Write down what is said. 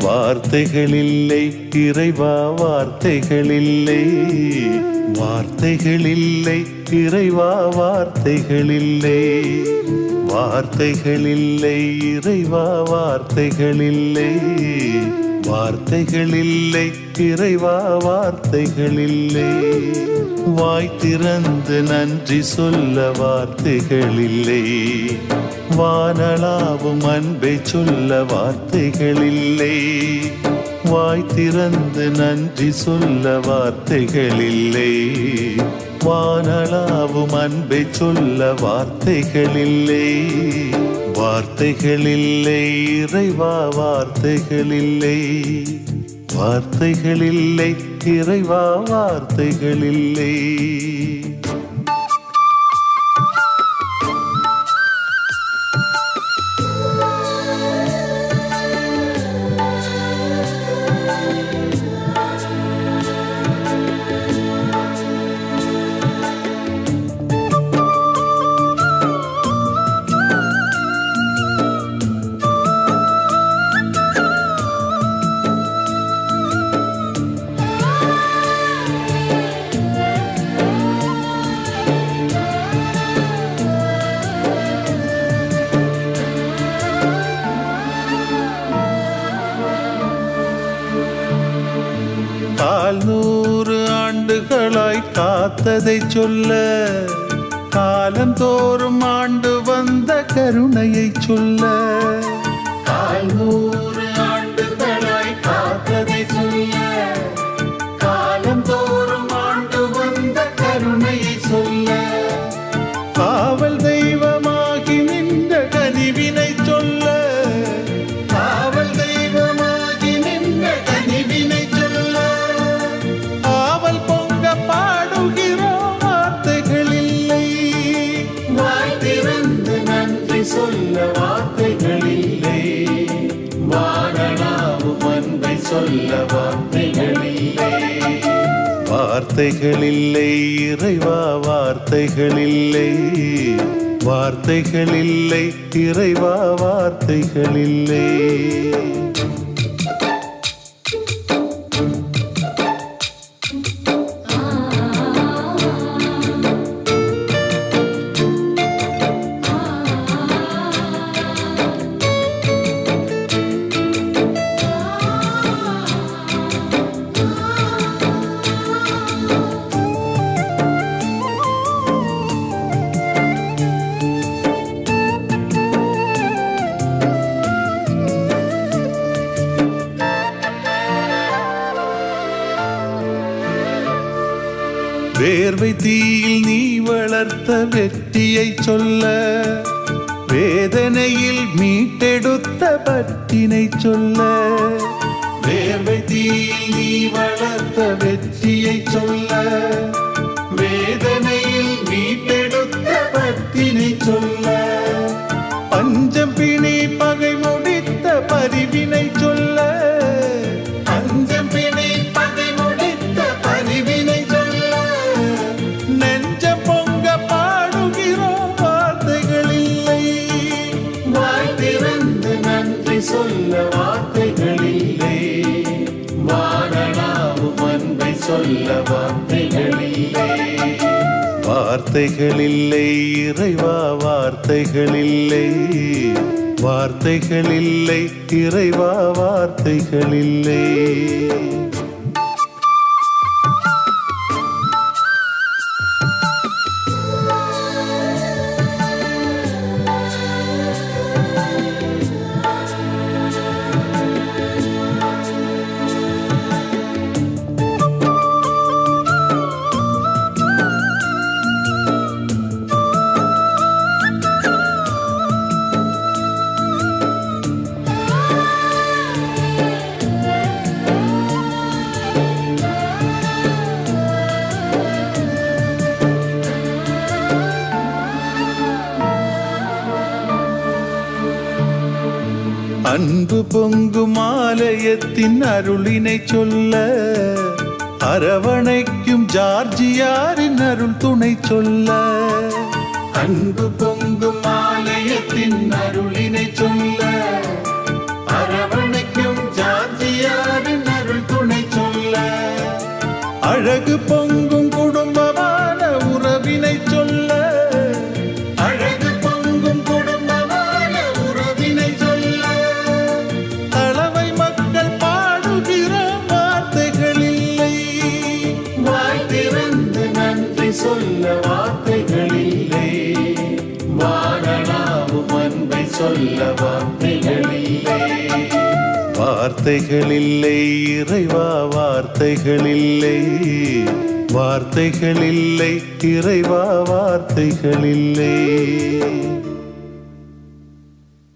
வார்த்தைகள் இல்லை இறைவா, வார்த்தைகள் இல்லை, வார்த்தைகள் இல்லை இறைவா, வார்த்தைகள் இல்லை, வார்த்தைகள் இல்லை இறைவா, வார்த்தைகள் இல்லை, வார்த்தைகள் இல்லை இறைவா, வார்த்தைகள் இல்லை. வாய் திறந்து நன்றி சொல்ல வார்த்தைகள் இல்லை, வானளாவும் அன்பை சொல்ல வார்த்தைகள் இல்லை. வாய் திறந்து நன்றி சொல்ல வார்த்தைகள் இல்லை, வானளாவும் அன்பை சொல்ல வார்த்தைகள் இல்லை. வார்த்தைகள் இல்லை இறைவா, வார்த்தைகள் இல்லை, வார்த்தைகள் இல்லை இறைவா, வார்த்தைகள் இல்லை. கால் 100 ஆண்டுகளாய் காத்ததை சொல்ல, காலம் தோறும் ஆண்டு வந்த கருணையை சொல்ல. கால் 100 ஆண்டுகளாய் காத்ததை சொல்ல, காலம் தோறும் ஆண்டு வந்த கருணையை சொல்ல. காவல் தெய்வமாகி நின்ற கனிவினை சொல்ல, காவல் தெய்வமாகி நின்ற கனிவினை சொல்ல. ஆவல் பொங்க பாடுகிறோம், வார்த்தைகள் இல்லை. வாய் திறந்து நன்றி சொல்ல வார்த்தைகள் இல்லை, வானளாவும் அன்பை சொல்ல வார்த்தைகள் இல்லை. வார்த்தைகள் இல்லை இறைவா, வார்த்தைகள் இல்லை, வார்த்தைகள் இல்லை இறைவா, வார்த்தைகள் இல்லை. வேர்வை தீயில் நீ வளர்த்த வெற்றியை சொல்ல, வேதனையில் மீட்டெடுத்த பற்றினை சொல்ல. வேர்வை தீயில் நீ வளர்த்த வெற்றியை சொல்ல, வேதனையில் மீட்டெடுத்த பற்றினை சொல்ல. பஞ்சம் பிணி பகை முடித்த பரிவினை சொல்ல, பஞ்சம் பிணி பகை முடித்த பரிவினை சொல்ல. நெஞ்ச பொங்க பாடுகிறோம், வார்த்தைகள் இல்லை. வாய் திறந்து நன்றி சொல்ல வார்த்தைகள் இல்லை, வானளாவும் அன்பை சொல்ல வார்த்தைகள் இல்லை. வார்த்தைகள் இல்லை இறைவா, வார்த்தைகள் இல்லை, வார்த்தைகள் இல்லை இறைவா, வார்த்தைகள் இல்லை. அன்பு பொங்கும் ஆலயத்தின் அருளினை சொல்ல, அரவணைக்கும் ஜார்ஜியாரின் அருள் துணை சொல்ல. அன்பு பொங்கும் ஆலயத்தின் அருளினை சொல்ல, அரவணைக்கும் ஜார்ஜி வார்த்தைகள் இல்லை இறைவா வார்த்தைகள் இல்லை வார்த்தைகள் இல்லை இறைவா வார்த்தைகள் இல்லை